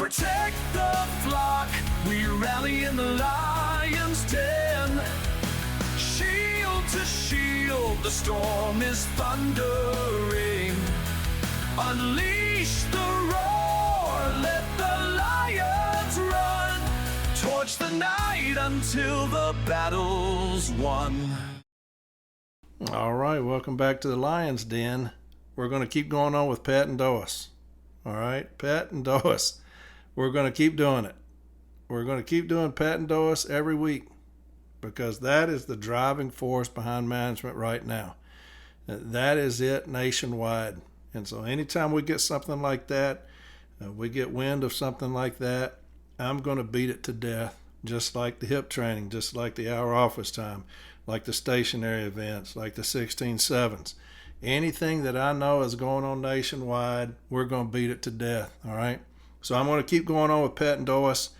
Protect the flock, we rally in the lion's den. Shield to shield, the storm is thundering. Unleash the roar, let the lions run towards the night until the battle's won. All right, welcome back to the Lion's Den. We're going to keep going on with Pat and DOIS. All right, Pat and DOIS. We're going to keep doing it. We're going to keep doing Pat and DOIS every week because that is the driving force behind management right now. That is it nationwide. And so anytime we get something like that, we get wind of something like that, I'm going to beat it to death, just like the hip training, just like the hour office time, like the stationary events, like the 16-7s. Anything that I know is going on nationwide, we're going to beat it to death, all right? So I'm going to keep going on with Pat and DOIS.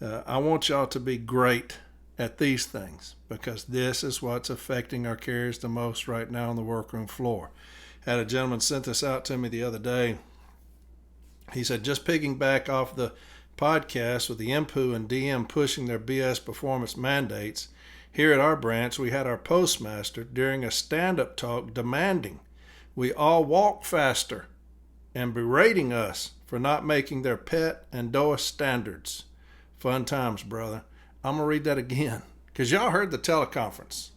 I want y'all to be great at these things because this is what's affecting our carriers the most right now on the workroom floor. Had a gentleman sent this out to me the other day. He said, just piggyback off the podcast with the MPU and DM pushing their BS performance mandates, here at our branch, we had our postmaster during a stand-up talk demanding we all walk faster and berating us for not making their PET and DOIS standards. Fun times, brother. I'm going to read that again because y'all heard the teleconference.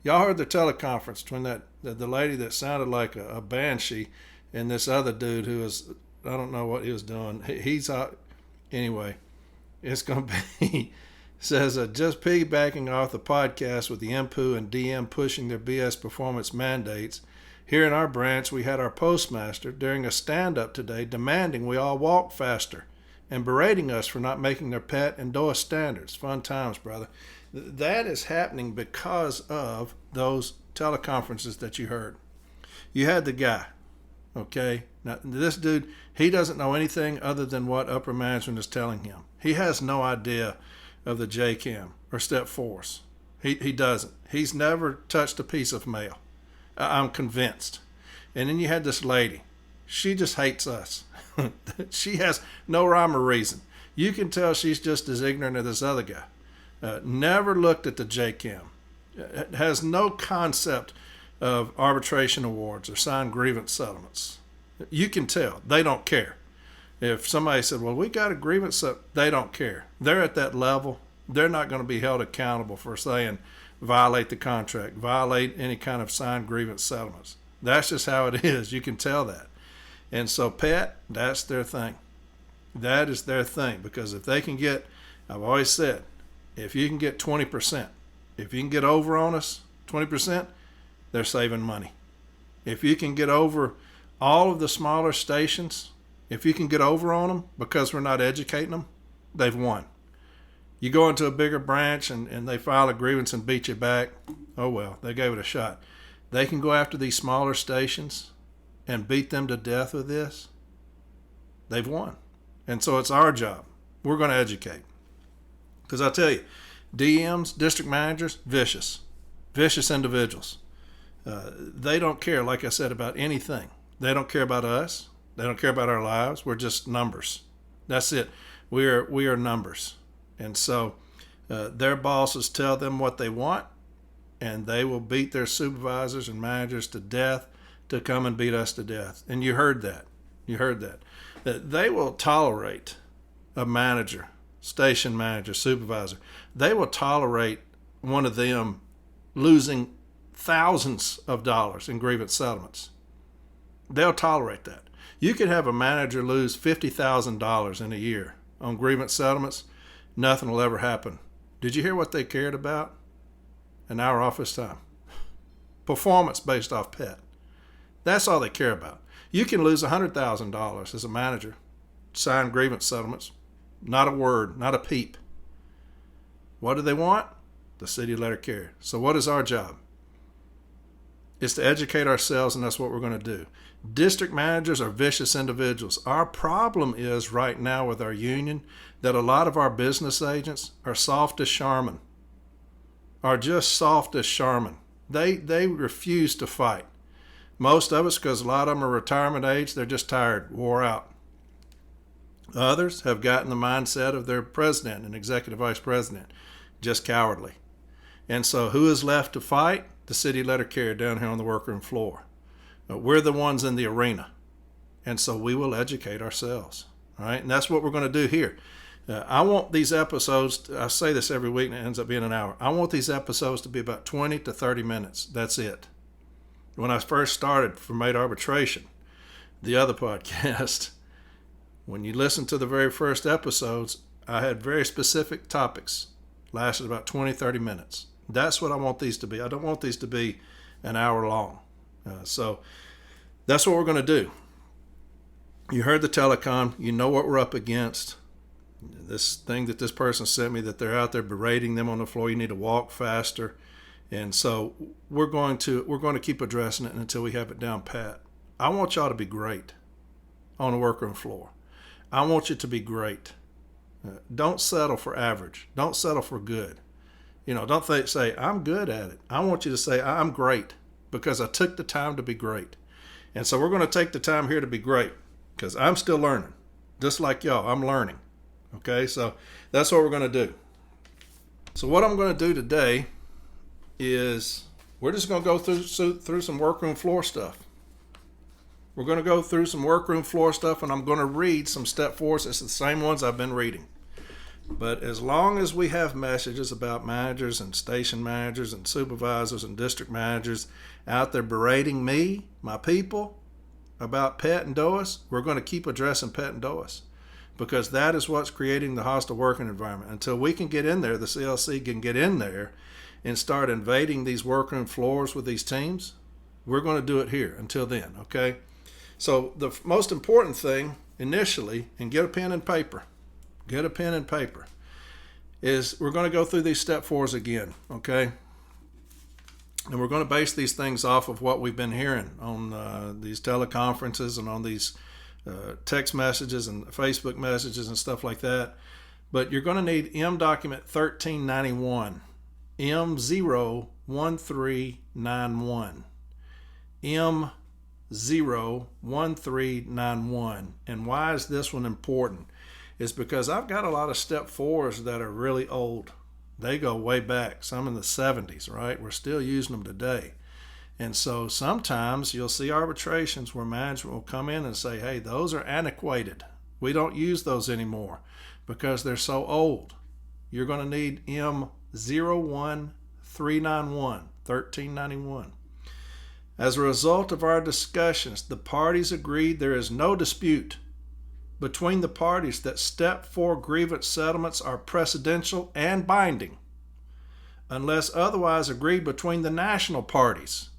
Y'all heard the teleconference between the lady that sounded like a banshee and this other dude who was, I don't know what he was doing. He's out. Anyway, it's going to be, says, just piggybacking off the podcast with the MPU and DM pushing their BS performance mandates, here in our branch, we had our postmaster during a stand-up today demanding we all walk faster and berating us for not making their PET and DOIS standards. Fun times, brother. That is happening because of those teleconferences that you heard. You had the guy, okay? Now, this dude, he doesn't know anything other than what upper management is telling him. He has no idea of the JCAM or Step Force. He doesn't. He's never touched a piece of mail. I'm convinced. And then you had this lady. She just hates us. She has no rhyme or reason. You can tell she's just as ignorant as this other guy. Never looked at the JCAM. Has no concept of arbitration awards or signed grievance settlements. You can tell. They don't care. If somebody said, well, we got a grievance, they don't care. They're at that level. They're not going to be held accountable for saying violate the contract, violate any kind of signed grievance settlements. That's just how it is. You can tell that. And so PET, that's their thing. That is their thing because if they can get, I've always said, if you can get 20%, if you can get over on us 20%, they're saving money. If you can get over all of the smaller stations, if you can get over on them because we're not educating them, they've won. You go into a bigger branch and they file a grievance and beat you back, oh well, they gave it a shot. They can go after these smaller stations and beat them to death with this, they've won. And so it's our job. We're going to educate. Because I tell you, DMs, district managers, vicious individuals. They don't care, like I said, about anything. They don't care about us. They don't care about our lives. We're just numbers. That's it. We are numbers. And so their bosses tell them what they want, and they will beat their supervisors and managers to death to come and beat us to death. And you heard that. That they will tolerate a manager, station manager, supervisor. They will tolerate one of them losing thousands of dollars in grievance settlements. They'll tolerate that. You could have a manager lose $50,000 in a year on grievance settlements. Nothing will ever happen. Did you hear what they cared about? An hour office time. Performance based off PET. That's all they care about. You can lose $100,000 as a manager. Sign grievance settlements. Not a word, not a peep. What do they want? The city letter carrier. So what is our job? It's to educate ourselves, and that's what we're going to do. District managers are vicious individuals. Our problem is right now with our union that a lot of our business agents are soft as Charmin, are just soft as Charmin. They refuse to fight. Most of us, because a lot of them are retirement age, they're just tired, wore out. Others have gotten the mindset of their president and executive vice president, just cowardly. And so who is left to fight? The city letter carrier down here on the workroom floor. We're the ones in the arena. And so we will educate ourselves. All right. And that's what we're going to do here. I want these episodes, I say this every week and it ends up being an hour. I want these episodes to be about 20 to 30 minutes. That's it. When I first started for Made Arbitration, the other podcast, when you listen to the very first episodes, I had very specific topics, lasted about 20, 30 minutes. That's what I want these to be. I don't want these to be an hour long. So that's what we're going to do. You heard the telecom. You know what we're up against. This thing that this person sent me, that they're out there berating them on the floor. You need to walk faster. And so we're going to keep addressing it until we have it down pat. I want y'all to be great on the workroom floor. I want you to be great. Don't settle for average. Don't settle for good. Don't say, I'm good at it. I want you to say, I'm great because I took the time to be great. And so we're going to take the time here to be great because I'm still learning. Just like y'all, I'm learning. Okay, so that's what we're going to do. So what I'm going to do today is we're just going to go through some workroom floor stuff. We're going to go through some workroom floor stuff, and I'm going to read some step fours. It's the same ones I've been reading. But as long as we have messages about managers and station managers and supervisors and district managers out there berating me, my people, about PET and DOIS, we're going to keep addressing PET and DOIS because that is what's creating the hostile working environment. Until we can get in there, the CLC can get in there and start invading these workroom floors with these teams, we're going to do it here until then, okay? So the most important thing initially, and get a pen and paper, is we're going to go through these step fours again, okay? And we're going to base these things off of what we've been hearing on these teleconferences and on these text messages and Facebook messages and stuff like that. But you're going to need M document 1391, M01391, M01391. And why is this one important? It's because I've got a lot of step fours that are really old. They go way back, some in the 70s, right? We're still using them today. And so sometimes you'll see arbitrations where management will come in and say, hey, those are antiquated. We don't use those anymore because they're so old. You're going to need M01391, 1391. As a result of our discussions, the parties agreed there is no dispute between the parties that step 4 grievance settlements are precedential and binding unless otherwise agreed between the national parties.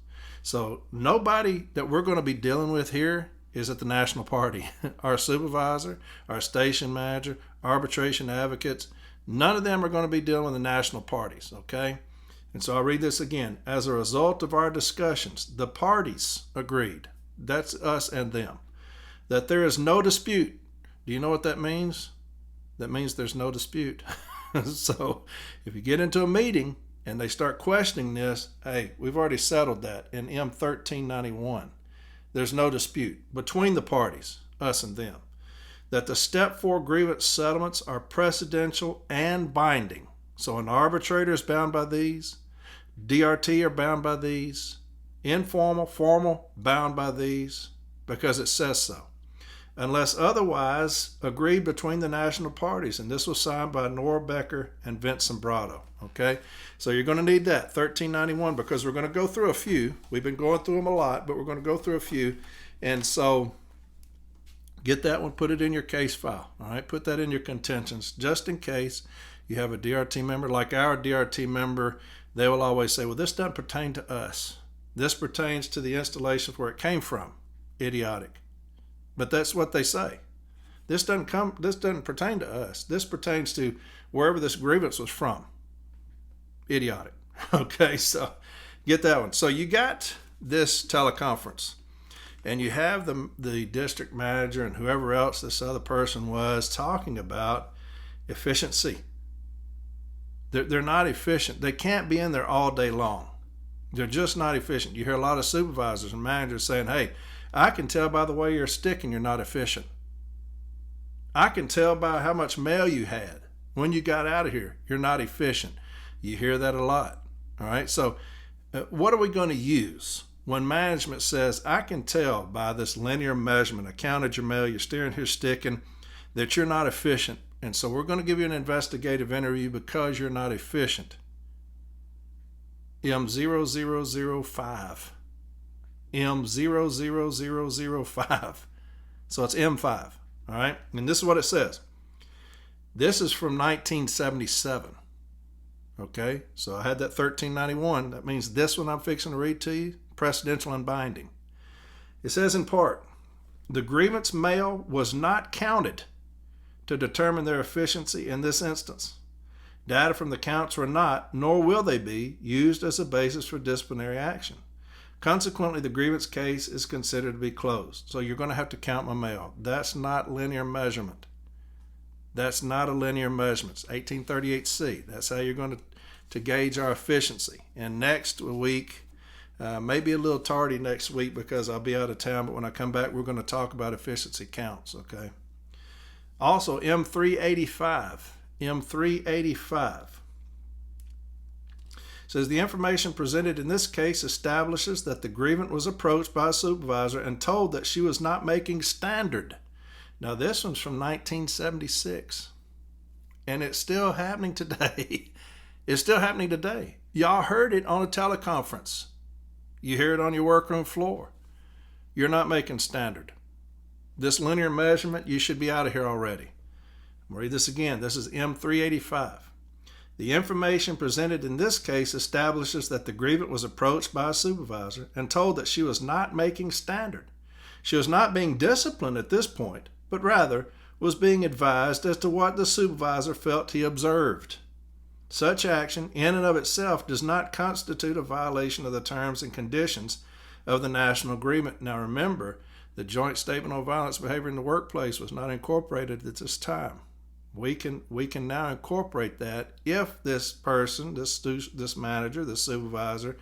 So nobody that we're going to be dealing with here is at the national party. Our supervisor, our station manager, arbitration advocates, none of them are going to be dealing with the national parties, okay? And so I'll read this again. As a result of our discussions, the parties agreed, that's us and them, that there is no dispute. Do you know what that means? That means there's no dispute. So if you get into a meeting and they start questioning this, hey, we've already settled that in M1391. There's no dispute between the parties, us and them, that the step 4 grievance settlements are precedential and binding. So an arbitrator is bound by these, DRT are bound by these, informal, formal, bound by these, because it says so. Unless otherwise agreed between the national parties. And this was signed by Nora Becker and Vince Sombrado. Okay, so you're going to need that 1391 because we're going to go through a few. We've been going through them a lot, but we're going to go through a few. And so get that one, put it in your case file. All right, put that in your contentions just in case you have a DRT member. Like our DRT member, they will always say, well, this doesn't pertain to us. This pertains to the installations where it came from. Idiotic. But that's what they say. This doesn't pertain to us. This pertains to wherever this grievance was from. Idiotic. Okay, so get that one. So you got this teleconference, and you have the district manager and whoever else this other person was talking about efficiency. They're not efficient. They can't be in there all day long. They're just not efficient. You hear a lot of supervisors and managers saying, hey, I can tell by the way you're sticking you're not efficient. I can tell by how much mail you had when you got out of here. You're not efficient. You hear that a lot. All right. So what are we going to use when management says, I can tell by this linear measurement, I counted your mail, you're steering here sticking, that you're not efficient. And so we're going to give you an investigative interview because you're not efficient. M00005. M00005. So it's M5. All right. And this is what it says. This is from 1977. Okay. So I had that 1391. That means this one I'm fixing to read to you, precedential and binding. It says in part, the grievance mail was not counted to determine their efficiency in this instance. Data from the counts were not, nor will they be, used as a basis for disciplinary action. Consequently, the grievance case is considered to be closed. So you're going to have to count my mail. That's not linear measurement. That's not a linear measurement. It's 1838C. That's how you're going to gauge our efficiency. And next week, maybe a little tardy next week because I'll be out of town, but when I come back, we're going to talk about efficiency counts, okay? Also, M385. M385 says the information presented in this case establishes that the grievant was approached by a supervisor and told that she was not making standard. Now, this one's from 1976, and it's still happening today. It's still happening today. Y'all heard it on a teleconference. You hear it on your workroom floor. You're not making standard. This linear measurement, you should be out of here already. I'll read this again. This is M385. The information presented in this case establishes that the grievant was approached by a supervisor and told that she was not making standard. She was not being disciplined at this point, but rather was being advised as to what the supervisor felt he observed. Such action, in and of itself, does not constitute a violation of the terms and conditions of the national agreement. Now remember, the joint statement on violence behavior in the workplace was not incorporated at this time. We can now incorporate that if this person, this manager, this supervisor,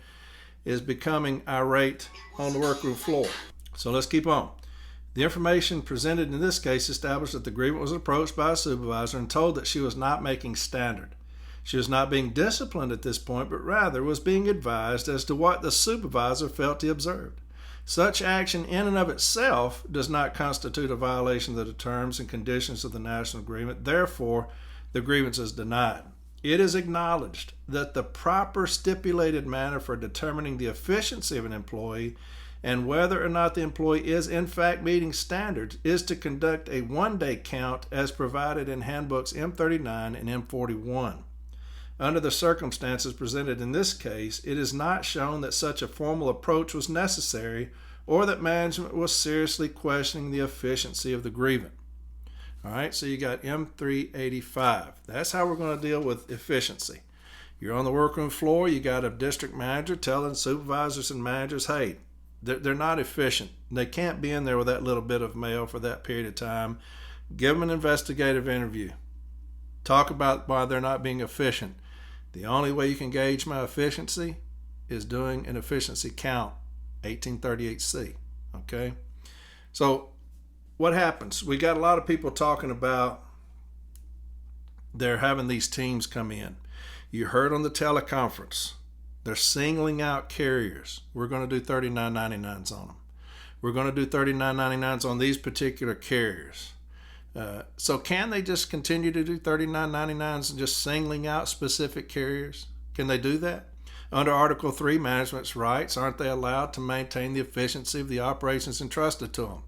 is becoming irate on the workroom floor. So let's keep on. The information presented in this case established that the grievant was approached by a supervisor and told that she was not making standard. She was not being disciplined at this point, but rather was being advised as to what the supervisor felt he observed. Such action in and of itself does not constitute a violation of the terms and conditions of the national agreement. Therefore, the grievance is denied. It is acknowledged that the proper stipulated manner for determining the efficiency of an employee and whether or not the employee is in fact meeting standards is to conduct a one-day count as provided in handbooks M39 and M41. Under the circumstances presented in this case, it is not shown that such a formal approach was necessary or that management was seriously questioning the efficiency of the grievant. All right, so you got M385. That's how we're going to deal with efficiency. You're on the workroom floor, you got a district manager telling supervisors and managers, hey, they're not efficient. They can't be in there with that little bit of mail for that period of time. Give them an investigative interview. Talk about why they're not being efficient. The only way you can gauge my efficiency is doing an efficiency count, 1838C, okay? So what happens? We got a lot of people talking about they're having these teams come in. You heard on the teleconference, they're singling out carriers. We're going to do 39.99s on them. We're going to do 39.99s on these particular carriers. So can they just continue to do 39.99s and just singling out specific carriers? Can they do that? Under Article 3, management's rights, aren't they allowed to maintain the efficiency of the operations entrusted to them?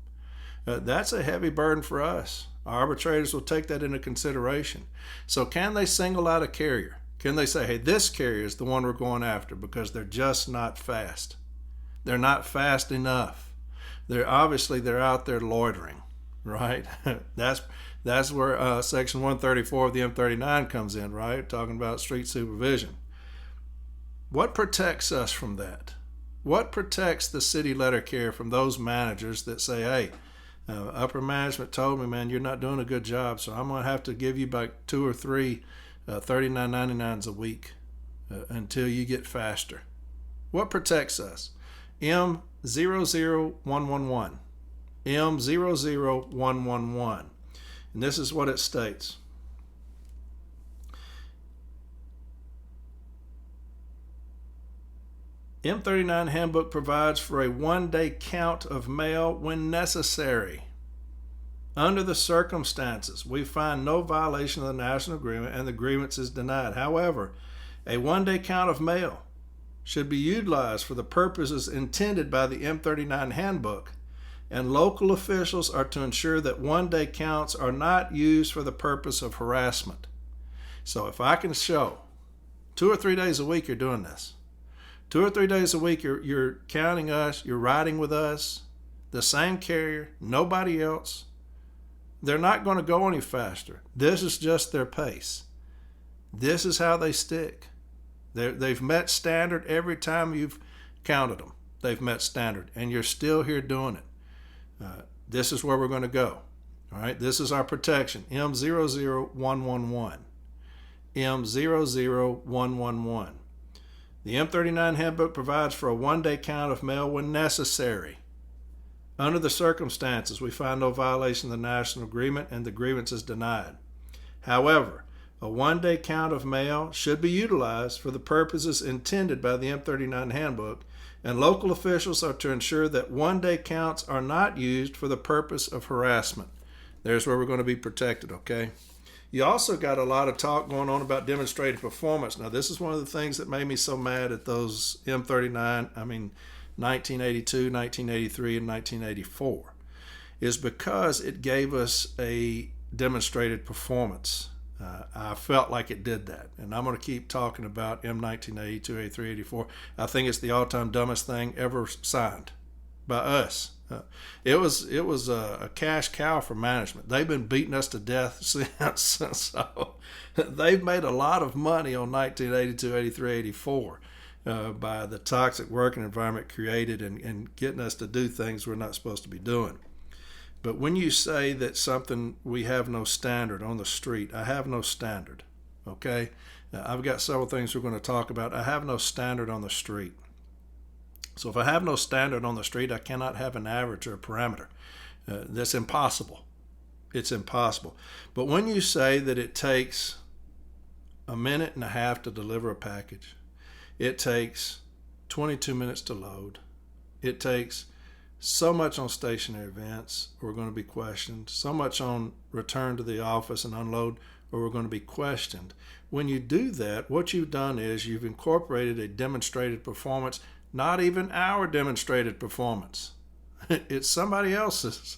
That's a heavy burden for us. Arbitrators will take that into consideration. So can they single out a carrier? Can they say, hey, this carrier is the one we're going after because they're just not fast? They're not fast enough. They're out there loitering. Right? That's where Section 134 of the M39 comes in, right? Talking about street supervision. What protects us from that? What protects the city letter carrier from those managers that say, hey, upper management told me, man, you're not doing a good job, so I'm going to have to give you about 2 or 3 39.99s a week until you get faster. What protects us? M00111. M00111. And this is what it states. M39 handbook provides for a one-day count of mail when necessary. Under the circumstances, we find no violation of the national agreement and the grievance is denied. However, a one-day count of mail should be utilized for the purposes intended by the M39 handbook, and local officials are to ensure that one-day counts are not used for the purpose of harassment. So if I can show 2 or 3 days a week you're doing this, 2 or 3 days a week you're counting us, you're riding with us, the same carrier, nobody else, they're not going to go any faster. This is just their pace. This is how they stick. They've met standard every time you've counted them. They've met standard, and you're still here doing it. This is where we're going to go. All right, this is our protection, M00111. M00111. The M39 handbook provides for a one-day count of mail when necessary. Under the circumstances, we find no violation of the national agreement and the grievance is denied. However, a one-day count of mail should be utilized for the purposes intended by the M39 handbook, and local officials are to ensure that one-day counts are not used for the purpose of harassment. There's where we're going to be protected, okay? You also got a lot of talk going on about demonstrated performance. Now, this is one of the things that made me so mad at those 1982, 1983, and 1984, is because it gave us a demonstrated performance. I felt like it did that, and I'm going to keep talking about M1982, 83, 84. I think it's the all-time dumbest thing ever signed by us. It was a cash cow for management. They've been beating us to death since, so they've made a lot of money on 1982, 83, 84 by the toxic working environment created and getting us to do things we're not supposed to be doing. But when you say that something, we have no standard on the street, I have no standard, okay? I've got several things we're going to talk about. I have no standard on the street. So if I have no standard on the street, I cannot have an average or a parameter. That's impossible. It's impossible. But when you say that it takes a minute and a half to deliver a package, it takes 22 minutes to load, it takes so much on stationary events, or we're going to be questioned, so much on return to the office and unload, or we're going to be questioned. When you do that, what you've done is you've incorporated a demonstrated performance, not even our demonstrated performance. It's somebody else's.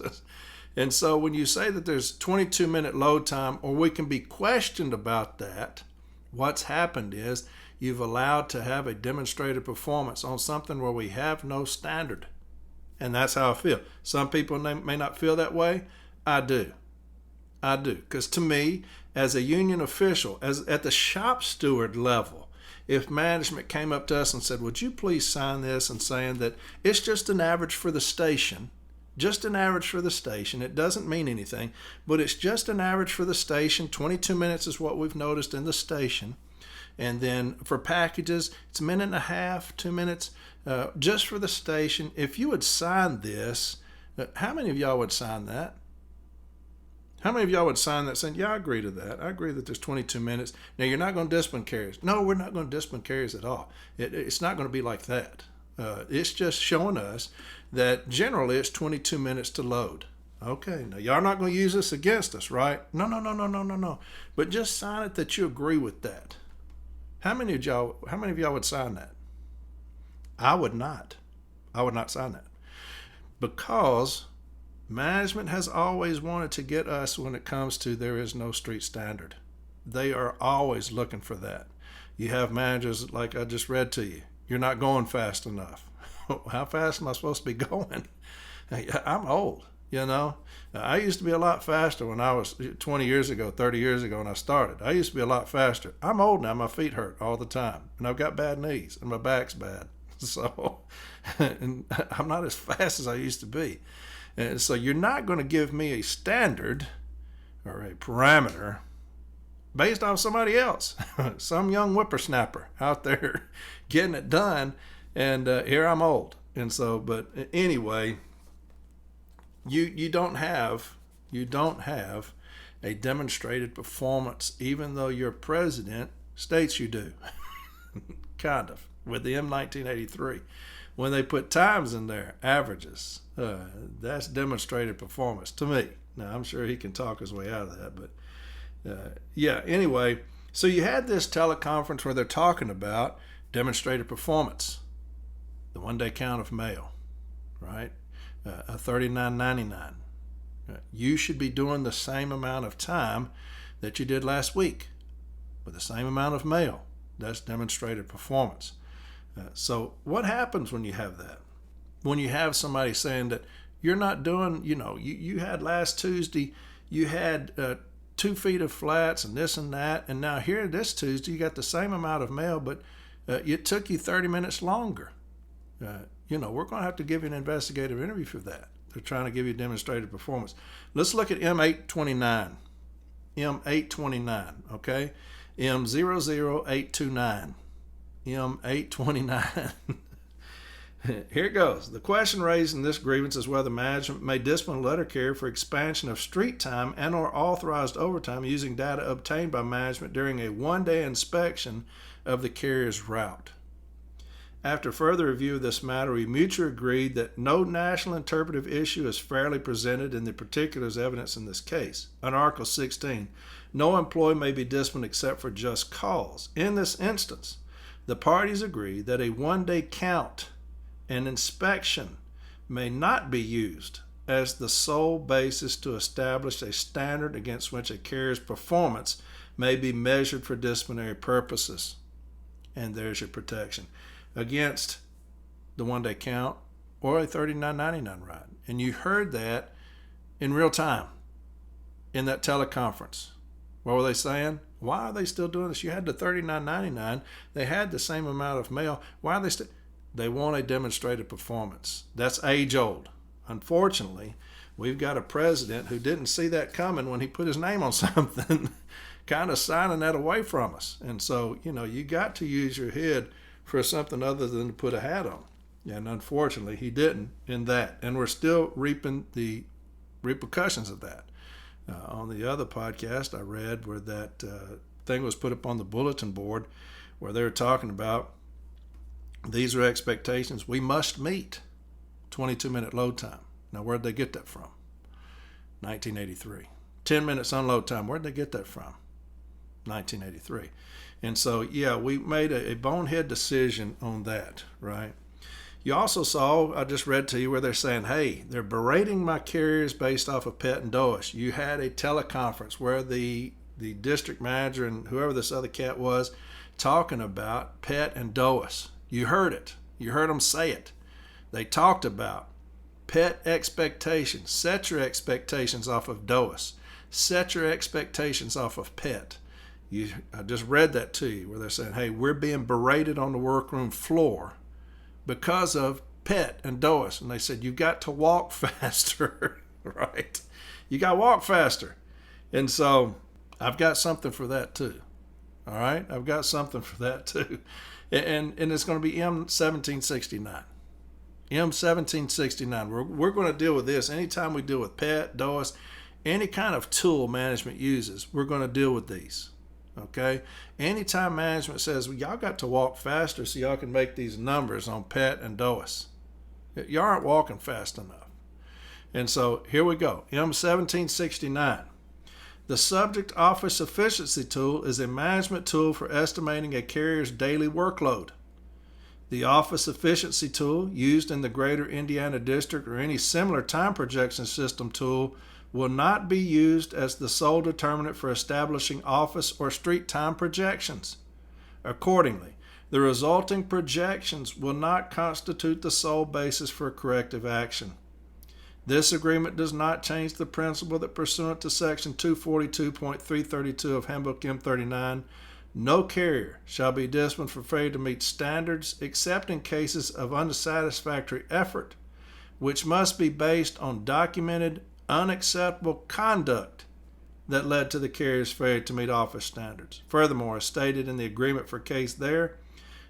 And so when you say that there's 22-minute load time, or we can be questioned about that, what's happened is you've allowed to have a demonstrated performance on something where we have no standard. And that's how I feel. Some people may not feel that way. I do. Because to me, as a union official, as at the shop steward level, if management came up to us and said, would you please sign this, and saying that it's just an average for the station, it doesn't mean anything, but it's just an average for the station, 22 minutes is what we've noticed in the station, and then for packages, it's a minute and a half, 2 minutes, just for the station. If you would sign this, how many of y'all would sign that? How many of y'all would sign that saying, yeah, I agree to that. I agree that there's 22 minutes. Now, you're not going to discipline carriers. No, we're not going to discipline carriers at all. It's not going to be like that. It's just showing us that generally it's 22 minutes to load. Okay, now y'all not going to use this against us, right? No. But just sign it that you agree with that. How many of y'all would sign that? I would not. I would not sign that. Because management has always wanted to get us when it comes to there is no street standard. They are always looking for that. You have managers like I just read to you. You're not going fast enough. How fast am I supposed to be going? I'm old, you know. I used to be a lot faster when I was 20 years ago, 30 years ago when I started. I used to be a lot faster. I'm old now. My feet hurt all the time. And I've got bad knees and my back's bad. So and I'm not as fast as I used to be. And so you're not going to give me a standard or a parameter based off somebody else, some young whippersnapper out there getting it done. And here I'm old. And so, but anyway, you don't have a demonstrated performance, even though your president states you do. Kind of, with the M1983. When they put times in there, averages, that's demonstrated performance to me. Now, I'm sure he can talk his way out of that, but yeah, anyway, so you had this teleconference where they're talking about demonstrated performance, the one-day count of mail, right? A $39.99. You should be doing the same amount of time that you did last week with the same amount of mail. That's demonstrated performance. So what happens when you have that? When you have somebody saying that you're not doing, you had last Tuesday, you had 2 feet of flats and this and that, and now here this Tuesday you got the same amount of mail, but it took you 30 minutes longer. We're going to have to give you an investigative interview for that. They're trying to give you demonstrated performance. Let's look at M829. M829, okay? M00829. M829. Here it goes. The question raised in this grievance is whether management may discipline a letter carrier for expansion of street time and or authorized overtime using data obtained by management during a one-day inspection of the carrier's route. After further review of this matter, we mutually agreed that no national interpretive issue is fairly presented in the particulars evidence in this case. Under Article 16, no employee may be disciplined except for just cause. In this instance, the parties agree that a one-day count and inspection may not be used as the sole basis to establish a standard against which a carrier's performance may be measured for disciplinary purposes. And there's your protection against the one-day count or a $39.99 ride. And you heard that in real time in that teleconference. What were they saying? Why are they still doing this? You had the $39.99. They had the same amount of mail. Why are they still? They want a demonstrated performance. That's age-old. Unfortunately, we've got a president who didn't see that coming when he put his name on something, kind of signing that away from us. And so, you got to use your head for something other than to put a hat on. And unfortunately, he didn't in that. And we're still reaping the repercussions of that. On the other podcast I read where that thing was put up on the bulletin board where they were talking about these are expectations we must meet. 22-minute load time. Now, where'd they get that from? 1983. 10 minutes unload time. Where'd they get that from? 1983. And so, yeah, we made a bonehead decision on that, right? You also saw, I just read to you where they're saying, hey, they're berating my carriers based off of PET and DOIS. You had a teleconference where the district manager and whoever this other cat was talking about PET and DOIS. You heard it. You heard them say it. They talked about PET expectations. Set your expectations off of DOIS. Set your expectations off of PET. I just read that to you where they're saying, hey, we're being berated on the workroom floor because of PET and DOIS. And they said, you've got to walk faster, right? You got to walk faster. And so I've got something for that too. All right? I've got something for that too. And it's going to be M1769. M1769. We're going to deal with this anytime we deal with PET, DOIS, any kind of tool management uses, we're going to deal with these. Okay? Anytime management says, well, y'all got to walk faster so y'all can make these numbers on PET and DOIS. Y'all aren't walking fast enough. And so here we go. M1769. The subject office efficiency tool is a management tool for estimating a carrier's daily workload. The office efficiency tool used in the Greater Indiana District or any similar time projection system tool will not be used as the sole determinant for establishing office or street time projections. Accordingly, the resulting projections will not constitute the sole basis for corrective action. This agreement does not change the principle that pursuant to Section 242.332 of Handbook M39, no carrier shall be disciplined for failure to meet standards except in cases of unsatisfactory effort, which must be based on documented unacceptable conduct that led to the carrier's failure to meet office standards. Furthermore, as stated in the agreement for case there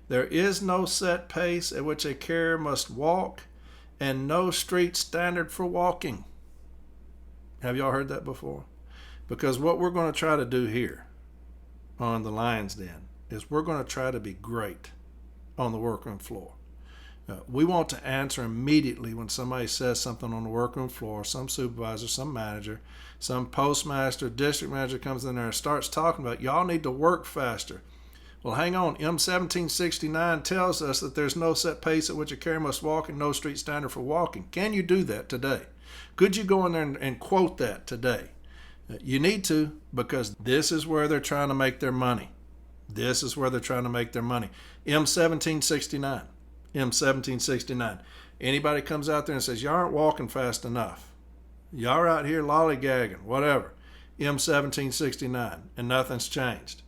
is no set pace at which a carrier must walk and no street standard for walking. Have y'all heard that before? Because what we're going to try to do here on the Lion's Den is we're going to try to be great on the workroom floor. We want to answer immediately when somebody says something on the workroom floor, some supervisor, some manager, some postmaster, district manager comes in there and starts talking about, y'all need to work faster. Well, hang on. M1769 tells us that there's no set pace at which a carrier must walk and no street standard for walking. Can you do that today? Could you go in there and quote that today? You need to, because this is where they're trying to make their money. This is where they're trying to make their money. M1769. M1769. Anybody comes out there and says, you aren't walking fast enough. Y'all are out here lollygagging, whatever. M1769, and nothing's changed.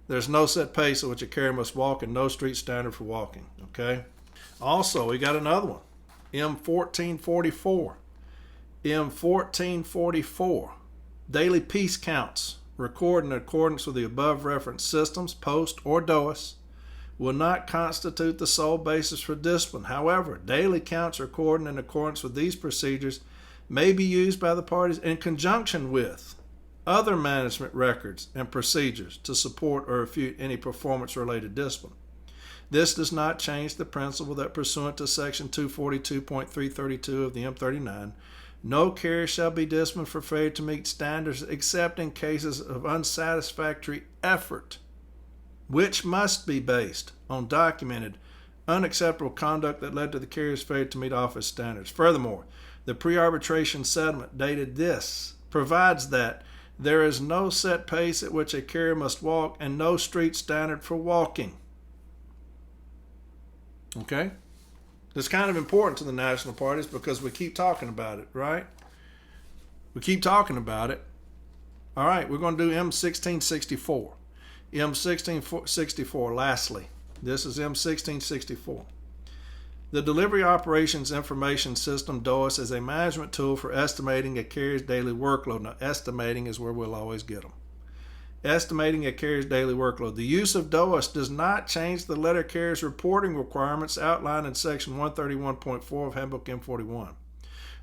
There's no set pace at which a carrier must walk and no street standard for walking, okay? Also, we got another one, M1444. M1444, daily piece counts recorded in accordance with the above referenced systems, post, or DOIS, will not constitute the sole basis for discipline. However, daily counts recorded in accordance with these procedures may be used by the parties in conjunction with other management records and procedures to support or refute any performance-related discipline. This does not change the principle that pursuant to Section 242.332 of the M39, no carrier shall be disciplined for failure to meet standards except in cases of unsatisfactory effort, which must be based on documented, unacceptable conduct that led to the carrier's failure to meet office standards. Furthermore, the pre-arbitration settlement dated this provides that there is no set pace at which a carrier must walk and no street standard for walking. Okay? It's kind of important to the national parties because we keep talking about it, right? We keep talking about it. All right, we're going to do M1664. M1664, lastly. This is M1664. The Delivery Operations Information System, DOIS, is a management tool for estimating a carrier's daily workload. Now, estimating is where we'll always get them. Estimating a carrier's daily workload. The use of DOIS does not change the letter carrier's reporting requirements outlined in Section 131.4 of Handbook M41.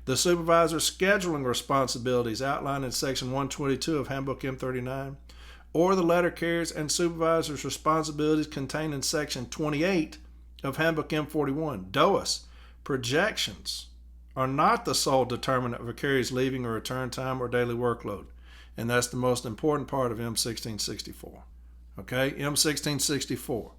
The supervisor's scheduling responsibilities outlined in Section 122 of Handbook M39, or the letter carrier's and supervisor's responsibilities contained in Section 28 of Handbook M41. DOIS projections are not the sole determinant of a carrier's leaving or return time or daily workload. And that's the most important part of M1664. Okay, M1664.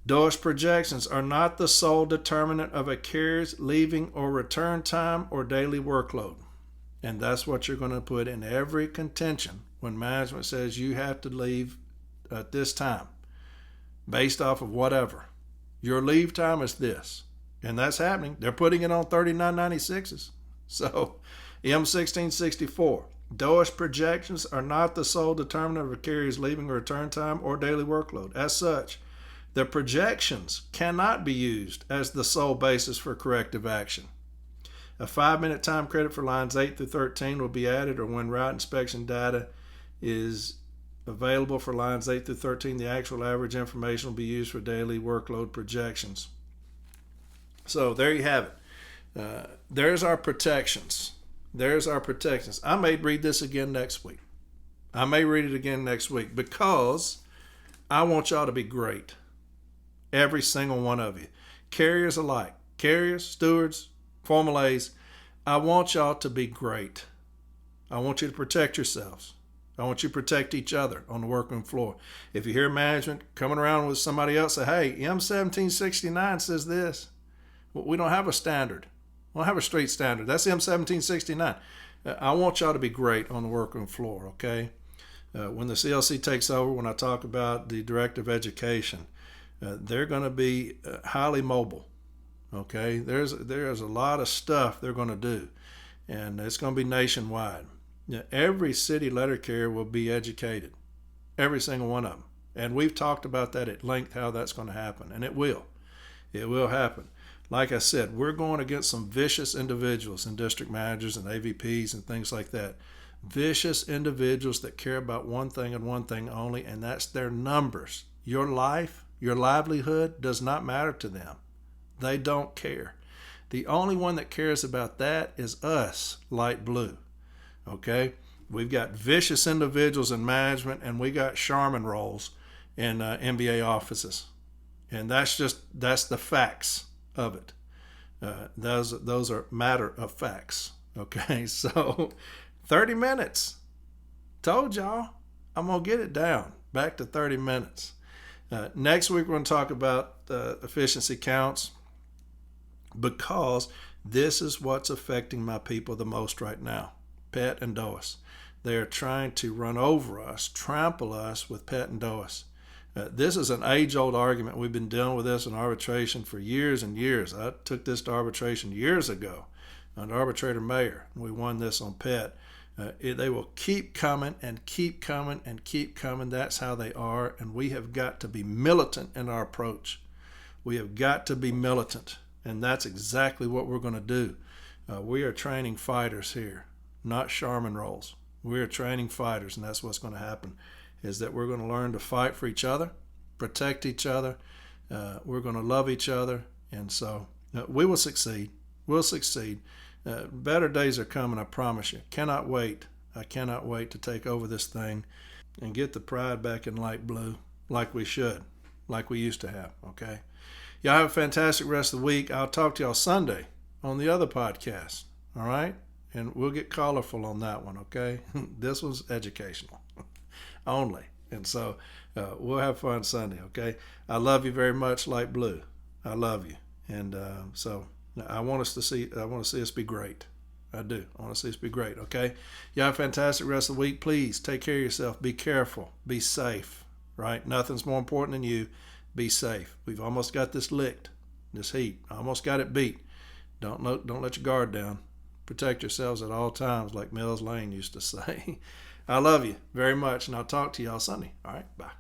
DOIS projections are not the sole determinant of a carrier's leaving or return time or daily workload. And that's what you're going to put in every contention when management says you have to leave at this time based off of whatever. Your leave time is this. And that's happening. They're putting it on 3996s. So M1664. DOIS projections are not the sole determinant of a carrier's leaving or return time or daily workload. As such, the projections cannot be used as the sole basis for corrective action. A 5-minute time credit for lines 8 through 13 will be added, or when route inspection data is available for lines 8 through 13, the actual average information will be used for daily workload projections. So there you have it. There's our protections. There's our protections. I may read this again next week. I may read it again next week because I want y'all to be great. Every single one of you. Carriers alike. Carriers, stewards, formulae. I want y'all to be great. I want you to protect yourselves. I want you to protect each other on the workroom floor. If you hear management coming around with somebody else, say, hey, M1769 says this. Well, we don't have a standard. We don't have a street standard. That's M1769. I want y'all to be great on the workroom floor, okay? When the CLC takes over, when I talk about the directive education, they're going to be highly mobile, okay? There's a lot of stuff they're going to do, and it's going to be nationwide. Every city letter carrier will be educated, every single one of them. And we've talked about that at length, how that's going to happen, and it will. It will happen. Like I said, we're going against some vicious individuals and district managers and AVPs and things like that. Vicious individuals that care about one thing and one thing only, and that's their numbers. Your life, your livelihood does not matter to them. They don't care. The only one that cares about that is us, light blue. Okay? We've got vicious individuals in management, and we got Charmin roles in MBA offices. And that's the facts of it. Those are matter of facts. Okay, so 30 minutes. Told y'all I'm going to get it down back to 30 minutes. Next week, we're going to talk about efficiency counts, because this is what's affecting my people the most right now. PET and DOIS. They are trying to run over us, trample us with PET and DOIS. This is an age-old argument. We've been dealing with this in arbitration for years and years. I took this to arbitration years ago under Arbitrator Mayer. We won this on PET. They will keep coming and keep coming and keep coming. That's how they are, and we have got to be militant in our approach. We have got to be militant, and that's exactly what we're going to do. We are training fighters here, not Charmin roles. We are training fighters, and that's what's going to happen, is that we're going to learn to fight for each other, protect each other. We're going to love each other, and so we will succeed. We'll succeed. Better days are coming, I promise you. Cannot wait. I cannot wait to take over this thing and get the pride back in light blue like we should, like we used to have, okay? Y'all have a fantastic rest of the week. I'll talk to y'all Sunday on the other podcast, all right? And we'll get colorful on that one, okay? This was educational only. And so we'll have fun Sunday, okay? I love you very much, light blue. I love you. And so I want to see us be great. I do. I want to see us be great, okay? Y'all have a fantastic rest of the week. Please take care of yourself. Be careful. Be safe, right? Nothing's more important than you. Be safe. We've almost got this licked, this heat. Almost got it beat. Don't let your guard down. Protect yourselves at all times, like Mills Lane used to say. I love you very much, and I'll talk to y'all Sunday. All right, bye.